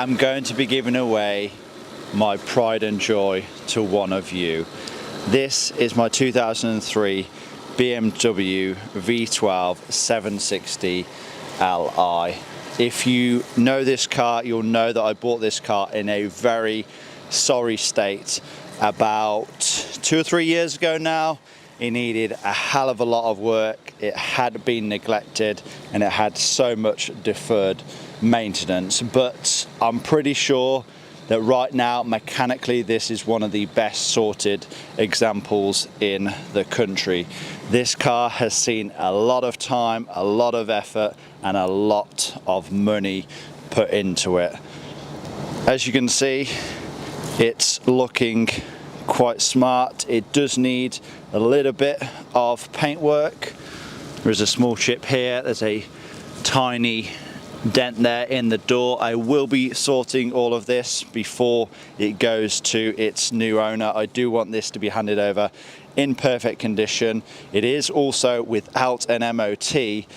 am going to be giving away my pride and joy to one of you. This is my 2003 BMW V12 760 Li. If you know this car, you'll know that I bought this car in a very sorry state about 2 or 3 years ago now. It needed a hell of a lot of work. It had been neglected and it had so much deferred maintenance, but I'm pretty sure that right now mechanically this is one of the best sorted examples in the country. This car has seen a lot of time, a lot of effort and a lot of money put into it. As you can see, it's looking quite smart. It does need a little bit of paintwork. There's a small chip here, there's a tiny dent there in the door. I will be sorting all of this before it goes to its new owner. I do want this to be handed over in perfect condition. It is also without an MOT,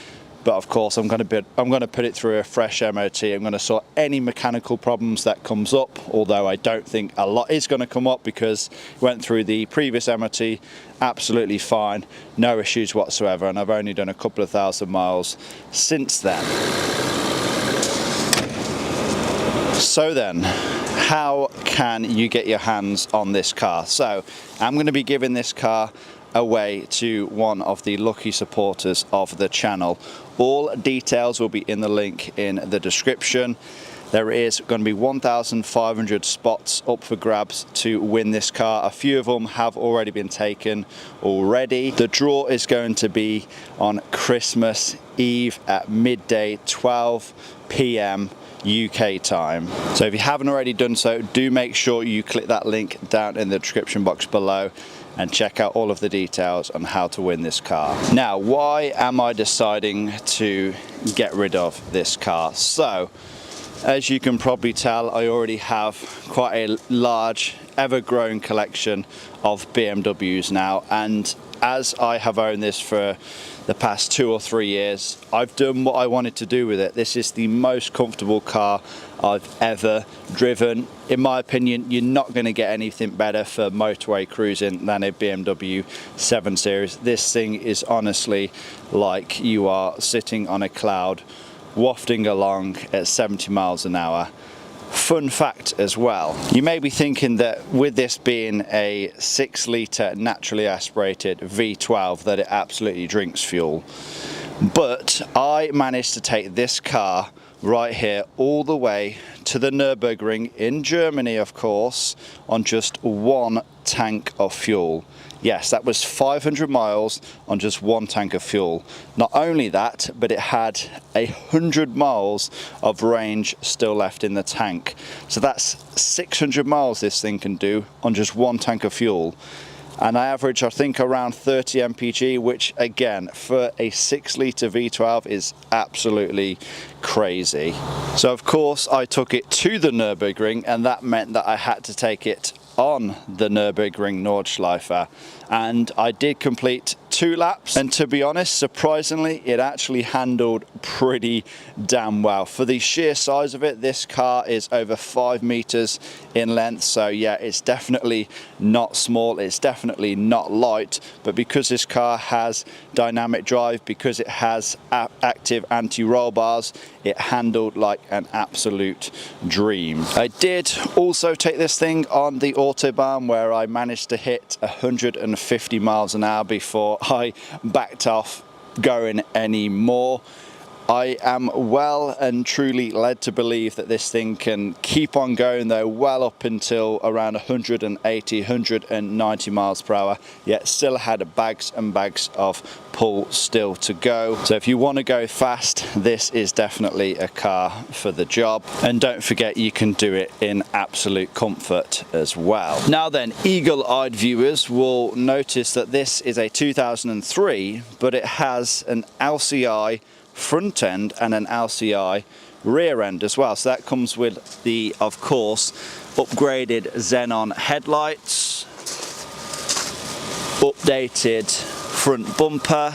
but of course I'm going to put it through a fresh MOT. I'm going to sort any mechanical problems that comes up, although I don't think a lot is going to come up because it went through the previous MOT absolutely fine, no issues whatsoever, and I've only done a couple of thousand miles since then. So then, how can you get your hands on this car? So I'm going to be giving this car away to one of the lucky supporters of the channel. All details will be in the link in the description. There is going to be 1,500 spots up for grabs to win this car. A few of them have already been taken already. The draw is going to be on Christmas Eve at midday, 12 p.m. UK time. So if you haven't already done so, do make sure you click that link down in the description box below and check out all of the details on how to win this car. Now, why am I deciding to get rid of this car? So, as you can probably tell, I already have quite a large, ever-growing collection of BMWs now, and as I have owned this for the past 2 or 3 years, I've done what I wanted to do with it. This is the most comfortable car I've ever driven. In my opinion, you're not going to get anything better for motorway cruising than a BMW 7 Series. This thing is honestly like you are sitting on a cloud, wafting along at 70 miles an hour. Fun fact as well, you may be thinking that with this being a 6-litre naturally aspirated V12 that it absolutely drinks fuel, but I managed to take this car right here all the way to the Nürburgring in Germany, of course, on just 1 tank of fuel. Yes, that was 500 miles on just 1 tank of fuel. Not only that, but it had 100 miles of range still left in the tank. So that's 600 miles this thing can do on just 1 tank of fuel. And I average, I think, around 30 mpg, which again, for a 6-litre V12 is absolutely crazy. So of course, I took it to the Nürburgring, and that meant that I had to take it on the Nürburgring Nordschleife, and I did complete 2 laps, and to be honest, surprisingly, it actually handled pretty damn well. For the sheer size of it, this car is over 5 meters in length, so yeah, it's definitely not small, it's definitely not light, but because this car has dynamic drive, because it has active anti-roll bars, it handled like an absolute dream. I did also take this thing on the Autobahn, where I managed to hit 150 miles an hour before I backed off going any more. I am well and truly led to believe that this thing can keep on going though, well up until around 180, 190 miles per hour, yet still had bags and bags of pull still to go. So if you want to go fast, this is definitely a car for the job. And don't forget, you can do it in absolute comfort as well. Now then, eagle-eyed viewers will notice that this is a 2003, but it has an LCI front end and an LCI rear end as well. So that comes with the, of course, upgraded xenon headlights, updated front bumper,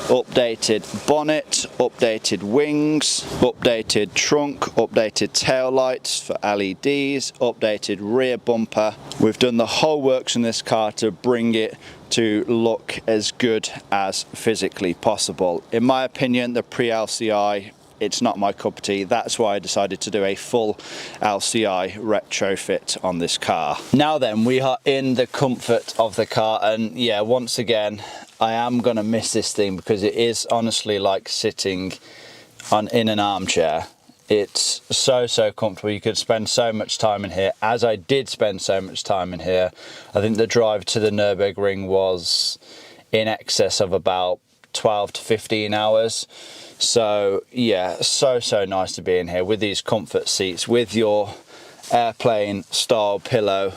updated bonnet, updated wings, updated trunk, updated tail lights for LEDs, updated rear bumper. We've done the whole works in this car to bring it to look as good as physically possible. In my opinion, the pre-LCI, it's not my cup of tea. That's why I decided to do a full LCI retrofit on this car. Now then, we are in the comfort of the car, and yeah, once again, I am gonna miss this thing because it is honestly like sitting in an armchair. It's so comfortable. You could spend so much time in here, as I did spend so much time in here. I think the drive to the Nürburgring was in excess of about 12 to 15 hours. So yeah, so nice to be in here with these comfort seats, with your airplane style pillow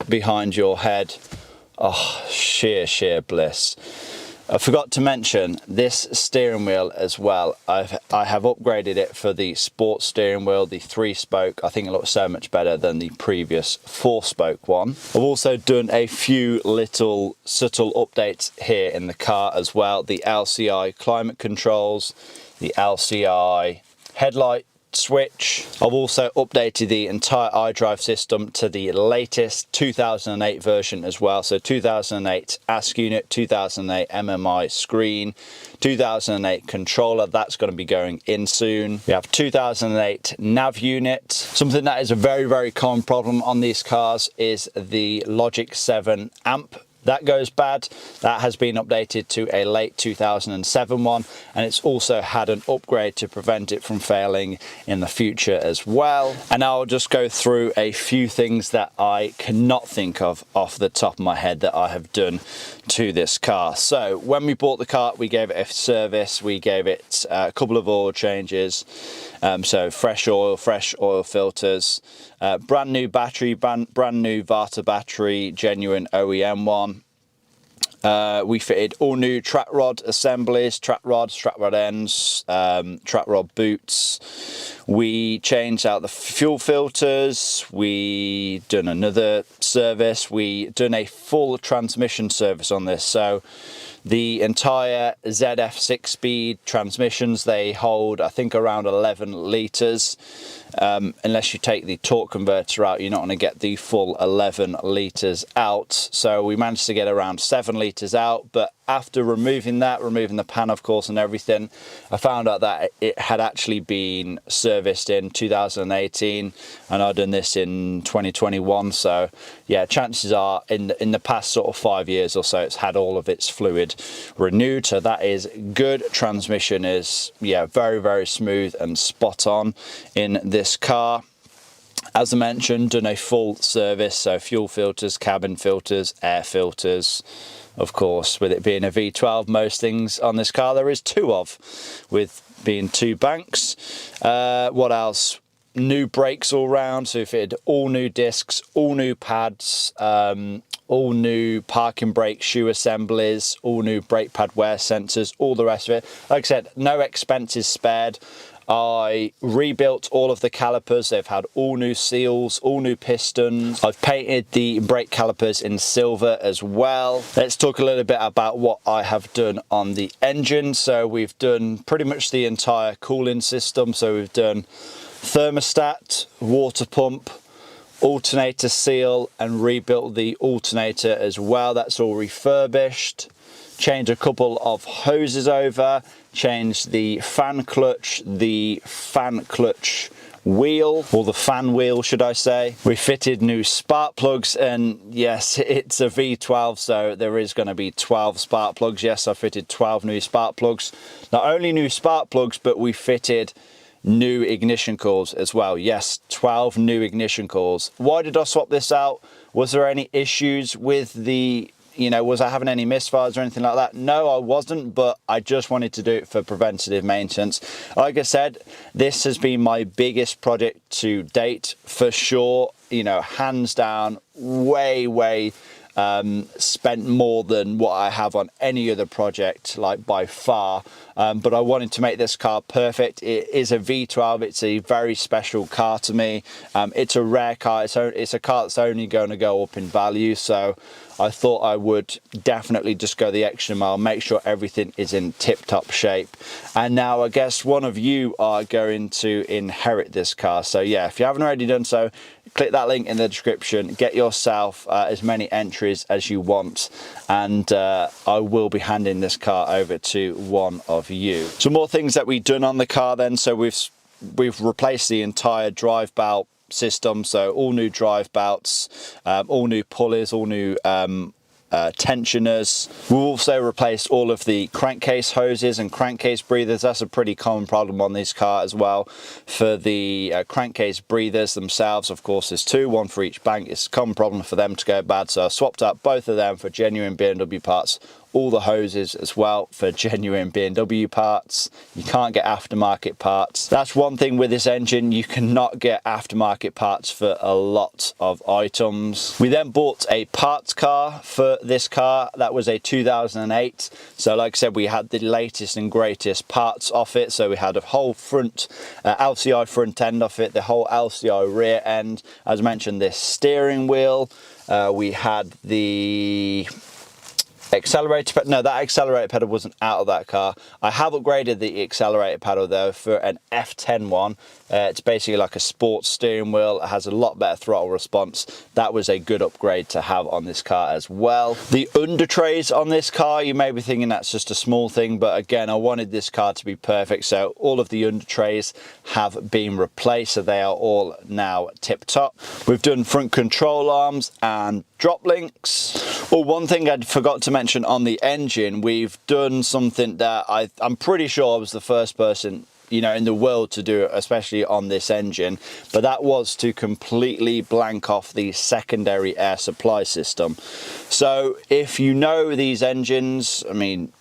behind your head. Oh, sheer bliss. I forgot to mention this steering wheel as well. I have upgraded it for the sports steering wheel, the 3-spoke. I think it looks so much better than the previous 4-spoke one. I've also done a few little subtle updates here in the car as well. The LCI climate controls, the LCI headlight switch. I've also updated the entire iDrive system to the latest 2008 version as well. So 2008 ASK unit, 2008 MMI screen, 2008 controller, that's going to be going in soon. We have 2008 nav unit. Something that is a very common problem on these cars is the Logic 7 amp. That goes bad. That has been updated to a late 2007 one, and it's also had an upgrade to prevent it from failing in the future as well. And I'll just go through a few things that I cannot think of off the top of my head that I have done to this car. So when we bought the car, we gave it a service, we gave it a couple of oil changes, so fresh oil filters, brand new battery, brand new Varta battery, genuine OEM one. We fitted all new track rod assemblies, track rod ends, track rod boots. We changed out the fuel filters. We done another service. We done a full transmission service on this. So the entire ZF 6-speed transmissions, they hold, I think, around 11 litres. Unless you take the torque converter out, you're not going to get the full 11 litres out. So we managed to get around 7 litres out, but after removing the pan, of course, and everything, I found out that it had actually been serviced in 2018, and I'd done this in 2021. So yeah, chances are in the past sort of 5 years or so, it's had all of its fluid renewed. So that is good. Transmission is, yeah, very smooth and spot on in this car. As I mentioned, done a full service, so fuel filters, cabin filters, air filters. Of course, with it being a V12, most things on this car there is 2 of, with being 2 banks. What else? New brakes all round, so fitted all new discs, all new pads, all new parking brake shoe assemblies, all new brake pad wear sensors, all the rest of it. Like I said, no expenses spared. I rebuilt all of the calipers. They've had all new seals, all new pistons. I've painted the brake calipers in silver as well. Let's talk a little bit about what I have done on the engine. So we've done pretty much the entire cooling system. So we've done thermostat, water pump, alternator seal, and rebuilt the alternator as well. That's all refurbished. Changed a couple of hoses over, changed the fan clutch wheel, or the fan wheel should I say. We fitted new spark plugs, and yes, it's a V12, so there is going to be 12 spark plugs. Yes, I fitted 12 new spark plugs. Not only new spark plugs, but we fitted new ignition coils as well. Yes, 12 new ignition coils. Why did I swap this out? Was there any issues with the, was I having any misfires or anything like that? No, I wasn't, but I just wanted to do it for preventative maintenance. Like I said, this has been my biggest project to date for sure. Hands down, way spent more than what I have on any other project, like by far. but I wanted to make this car perfect. It is a V12. It's a very special car to me. It's a rare car. It's a car that's only going to go up in value, so I thought I would definitely just go the extra mile, make sure everything is in tip-top shape. And now I guess one of you are going to inherit this car. So yeah, if you haven't already done so, click that link in the description, get yourself as many entries as you want, and I will be handing this car over to one of you. Some more things that we've done on the car then. So we've replaced the entire drive belt system, so all new drive belts, all new pulleys, all new tensioners. We've also replaced all of the crankcase hoses and crankcase breathers. That's a pretty common problem on this car as well. For the crankcase breathers themselves, of course, there's two, one for each bank. It's a common problem for them to go bad, so I swapped out both of them for genuine BMW parts. All the hoses as well for genuine BMW parts. You can't get aftermarket parts. That's one thing with this engine, you cannot get aftermarket parts for a lot of items. We then bought a parts car for this car. That was a 2008. So like I said, we had the latest and greatest parts off it. So we had a whole front LCI front end off it, the whole LCI rear end. As mentioned, this steering wheel. We had the accelerator pedal. No, that accelerator pedal wasn't out of that car. I have upgraded the accelerator pedal though for an F10 one. It's basically like a sports steering wheel. It has a lot better throttle response. That was a good upgrade to have on this car as well. The under trays on this car, you may be thinking that's just a small thing, but again, I wanted this car to be perfect, so all of the under trays have been replaced, so they are all now tip top. We've done front control arms and drop links. Well, one thing I forgot to mention on the engine, we've done something that I'm pretty sure I was the first person in the world to do it, especially on this engine, but that was to completely blank off the secondary air supply system. So if you know these engines, I mean,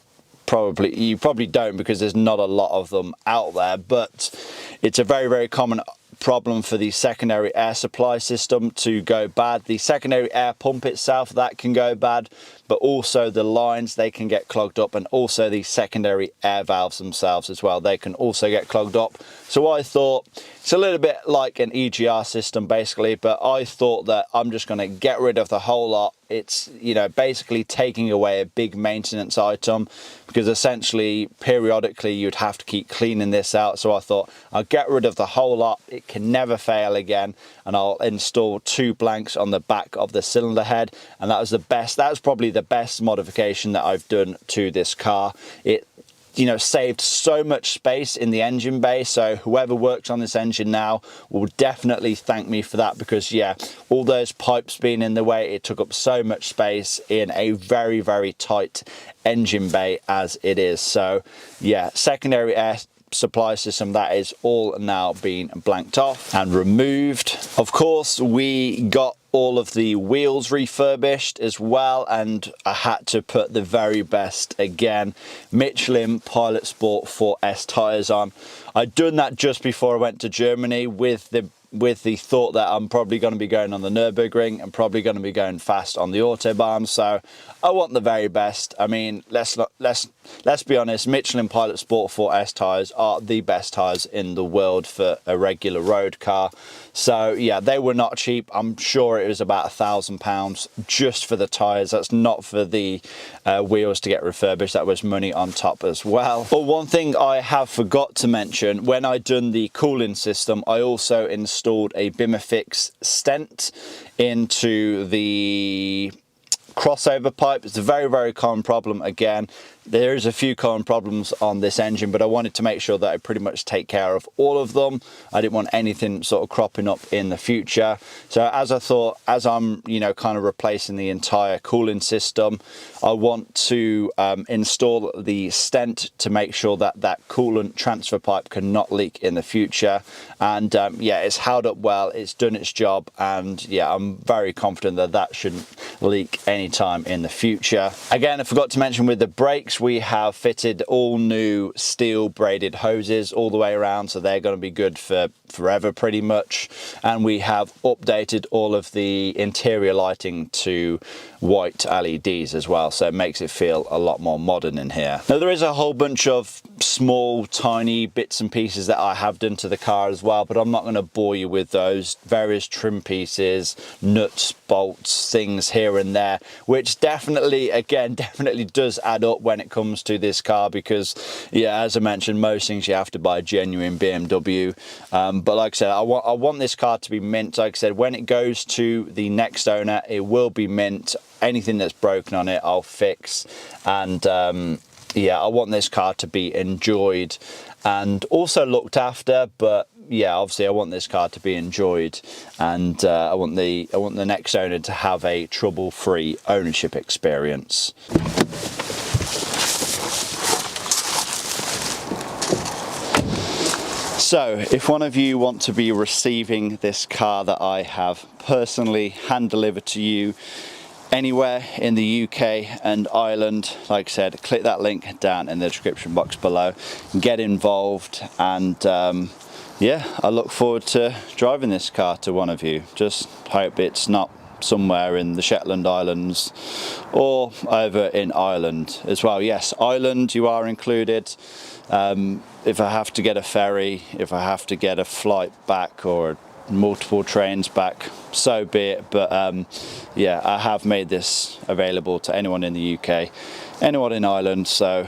you probably don't, because there's not a lot of them out there, but it's a very, very common problem for the secondary air supply system to go bad. The secondary air pump itself, that can go bad, but also the lines, they can get clogged up, and also the secondary air valves themselves as well, they can also get clogged up. So I thought, it's a little bit like an EGR system basically, but I thought that I'm just going to get rid of the whole lot. It's basically taking away a big maintenance item, because essentially periodically you'd have to keep cleaning this out. So I thought I'll get rid of the whole lot, it can never fail again, and I'll install two blanks on the back of the cylinder head. And that was probably the best modification that I've done to this car. It saved so much space in the engine bay, so whoever works on this engine now will definitely thank me for that, because yeah, all those pipes being in the way, it took up so much space in a very, very tight engine bay as it is. So yeah, secondary air supply system, that is all now being blanked off and removed. Of course, we got all of the wheels refurbished as well, and I had to put the very best again, Michelin Pilot Sport 4S tires on. I'd done that just before I went to Germany with the thought that I'm probably going to be going on the Nürburgring and probably going to be going fast on the Autobahn, so I want the very best. I mean, let's be honest, Michelin Pilot Sport 4S tires are the best tires in the world for a regular road car. So yeah, they were not cheap. I'm sure it was about £1,000 just for the tires. That's not for the wheels to get refurbished. That was money on top as well. But one thing I have forgot to mention, when I done the cooling system, I also installed a Bimafix stent into the crossover pipe. It's a very, very common problem. Again, there's a few common problems on this engine, but I wanted to make sure that I pretty much take care of all of them. I didn't want anything sort of cropping up in the future. So as I thought, as I'm kind of replacing the entire cooling system, I want to install the stent to make sure that that coolant transfer pipe cannot leak in the future. And yeah, it's held up well, it's done its job, and yeah, I'm very confident that that shouldn't leak any anytime in the future. Again, I forgot to mention with the brakes, we have fitted all new steel braided hoses all the way around, so they're going to be good for forever pretty much. And we have updated all of the interior lighting to white LEDs as well, so it makes it feel a lot more modern in here. Now there is a whole bunch of small tiny bits and pieces that I have done to the car as well, but I'm not going to bore you with those. Various trim pieces, nuts, bolts, things here and there, which definitely does add up when it comes to this car, because yeah, as I mentioned, most things you have to buy genuine BMW. But like I said, I want this car to be mint. Like I said, when it goes to the next owner, it will be mint. Anything that's broken on it, I'll fix. And yeah, I want this car to be enjoyed and also looked after. But yeah, obviously I want this car to be enjoyed, and I want the next owner to have a trouble-free ownership experience. So if one of you want to be receiving this car that I have personally hand delivered to you anywhere in the UK and Ireland, like I said, click that link down in the description box below, get involved, and yeah, I look forward to driving this car to one of you. Just hope it's not somewhere in the Shetland Islands or over in Ireland as well. Yes, Ireland, you are included. If I have to get a ferry, if I have to get a flight back or multiple trains back, so be it. But yeah, I have made this available to anyone in the UK, anyone in Ireland, so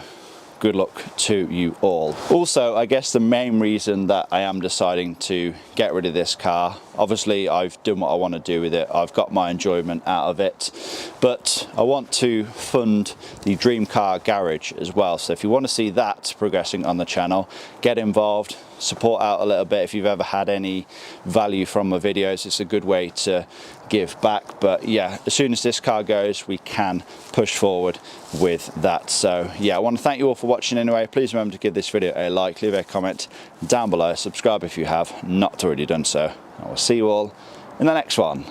good luck to you all. Also, I guess the main reason that I am deciding to get rid of this car, obviously I've done what I want to do with it, I've got my enjoyment out of it, but I want to fund the Dream Car Garage as well. So if you want to see that progressing on the channel, get involved, support out a little bit. If you've ever had any value from my videos, it's a good way to give back. But yeah, as soon as this car goes, we can push forward with that. So yeah, I want to thank you all for watching anyway. Please remember to give this video a like, leave a comment down below, subscribe if you have not already done so. I will see you all in the next one.